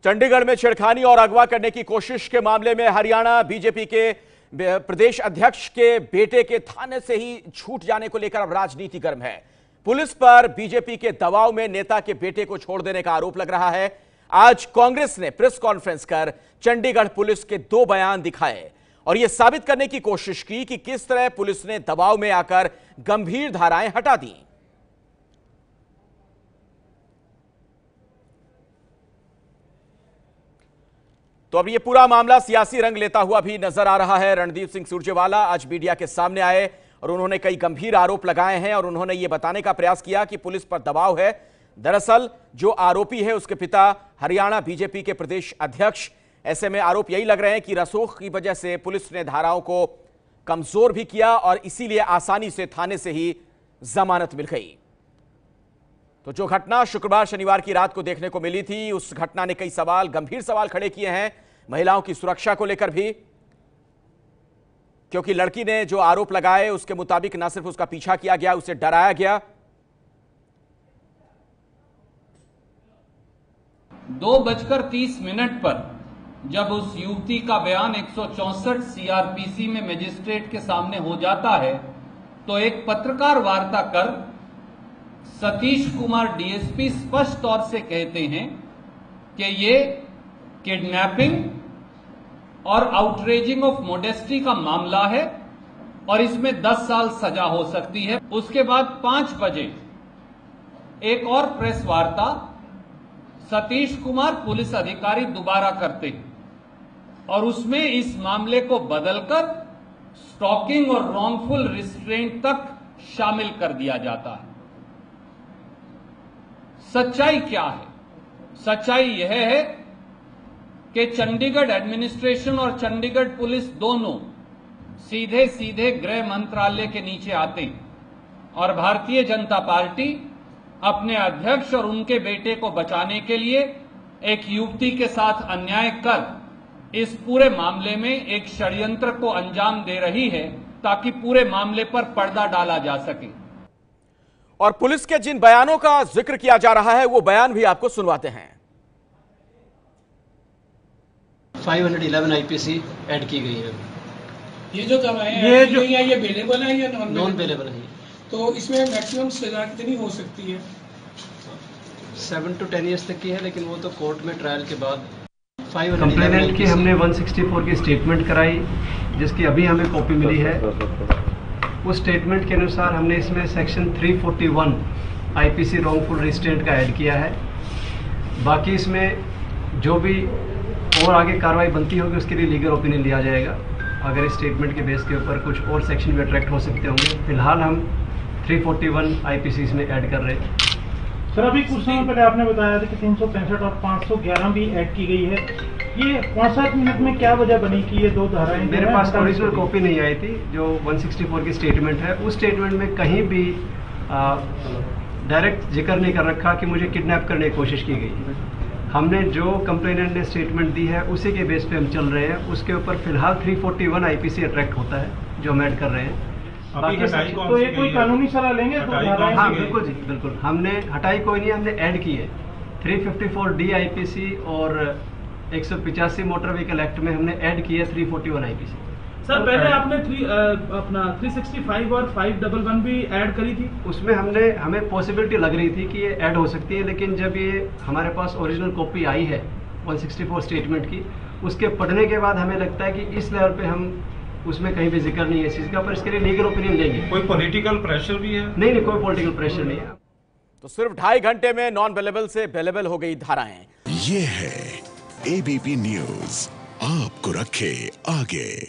चंडीगढ़ में छेड़खानी और अगवा करने की कोशिश के मामले में हरियाणा बीजेपी के प्रदेश अध्यक्ष के बेटे के थाने से ही छूट जाने को लेकर अब राजनीति गर्म है। पुलिस पर बीजेपी के दबाव में नेता के बेटे को छोड़ देने का आरोप लग रहा है। आज कांग्रेस ने प्रेस कॉन्फ्रेंस कर चंडीगढ़ पुलिस के 2 बयान दिखाए और यह साबित करने की कोशिश की कि किस तरह पुलिस ने दबाव में आकर गंभीर धाराएं हटा दी। तो अब यह पूरा मामला सियासी रंग लेता हुआ भी नजर आ रहा है। रणदीप सिंह सुरजेवाला आज मीडिया के सामने आए और उन्होंने कई गंभीर आरोप लगाए हैं और उन्होंने यह बताने का प्रयास किया कि पुलिस पर दबाव है। दरअसल जो आरोपी है उसके पिता हरियाणा बीजेपी के प्रदेश अध्यक्ष। ऐसे में आरोप यही लग रहे हैं कि रसूख की वजह से पुलिस ने धाराओं को कमजोर भी किया और इसीलिए आसानी से थाने से ही जमानत मिल गई। तो जो घटना शुक्रवार शनिवार की रात को देखने को मिली थी, उस घटना ने कई सवाल, गंभीर सवाल खड़े किए हैं महिलाओं की सुरक्षा को लेकर भी, क्योंकि लड़की ने जो आरोप लगाए उसके मुताबिक न सिर्फ उसका पीछा किया गया, उसे डराया गया। 2:30 पर जब उस युवती का बयान 164 सीआरपीसी में मजिस्ट्रेट के सामने हो जाता है तो एक पत्रकार वार्ता कर सतीश कुमार डीएसपी स्पष्ट तौर से कहते हैं कि ये किडनैपिंग और आउटरेजिंग ऑफ मोडेस्टी का मामला है और इसमें 10 साल सजा हो सकती है। उसके बाद 5 बजे एक और प्रेस वार्ता सतीश कुमार पुलिस अधिकारी दोबारा करते हैं और उसमें इस मामले को बदलकर स्टॉकिंग और रॉन्गफुल रिस्ट्रेंट तक शामिल कर दिया जाता है। सच्चाई क्या है? सच्चाई यह है कि चंडीगढ़ एडमिनिस्ट्रेशन और चंडीगढ़ पुलिस दोनों सीधे सीधे गृह मंत्रालय के नीचे आते हैं और भारतीय जनता पार्टी अपने अध्यक्ष और उनके बेटे को बचाने के लिए एक युवती के साथ अन्याय कर इस पूरे मामले में एक षड्यंत्र को अंजाम दे रही है ताकि पूरे मामले पर पर्दा डाला जा सके। और पुलिस के जिन बयानों का जिक्र किया जा रहा है वो बयान भी आपको सुनवाते हैं। 511 आईपीसी ऐड की गई है। ये जो दवाएं ये अवेलेबल है या नॉन अवेलेबल है? तो इसमें मैक्सिमम सजा कितनी हो सकती है? 7 to 10 ईयर्स तक की है, लेकिन वो तो कोर्ट में ट्रायल के बाद। कंप्लेनेंट की हमने 164 की स्टेटमेंट कराई जिसकी अभी हमें कॉपी मिली है। उस स्टेटमेंट के अनुसार हमने इसमें सेक्शन 341 आईपीसी रॉन्गफुल रिस्ट्रेंट का ऐड किया है। बाकी इसमें जो भी और आगे कार्रवाई बनती होगी उसके लिए लीगल ओपिनियन लिया जाएगा। अगर इस स्टेटमेंट के बेस के ऊपर कुछ और सेक्शन भी अट्रैक्ट हो सकते होंगे। फिलहाल हम 341 आईपीसी इसमें ऐड कर रहे हैं। सर, अभी कुछ समय पहले आपने बताया था कि 365 और 511 भी ऐड की गई है। ये 5-7 मिनट में क्या वजह बनी कि ये 2 धाराएं? मेरे पास ओरिजिनल कॉपी नहीं आई थी। जो 164 की स्टेटमेंट है उस स्टेटमेंट में कहीं भी डायरेक्ट जिक्र नहीं कर रखा कि मुझे किडनैप करने की कोशिश की गई। हमने जो कंप्लेनेंट ने स्टेटमेंट दी है उसी के बेस पे हम चल रहे हैं। उसके ऊपर फिलहाल 341 आईपीसी अट्रैक्ट होता है जो हम ऐड कर रहे हैं। तो ये कोई कानूनी सलाह लेंगे? हाँ बिल्कुल जी, बिल्कुल। हमने हटाई कोई नहीं, हमने ऐड की है। 354 डी आईपीसी और 185 मोटर व्हीकल एक्ट में हमने ऐड की है 341 आईपीसी। सर, पहले आपने 365 और 511 भी ऐड करी थी। उसमें हमें पॉसिबिलिटी लग रही थी कि ये ऐड हो सकती है, लेकिन जब ये हमारे पास ओरिजिनल कॉपी आई है 164 स्टेटमेंट की, उसके पढ़ने के बाद हमें लगता है कि इस लेवल पे हम उसमें कहीं भी जिक्र नहीं है इस चीज का, पर इसके लिए लीगल ओपिनियन लेंगे। कोई पॉलिटिकल प्रेशर भी है? नहीं, कोई पॉलिटिकल प्रेशर नहीं है। तो सिर्फ 2.5 घंटे में नॉन अवेलेबल से अवेलेबल हो गई धाराएं। ये है एबीपी न्यूज, आपको रखे आगे।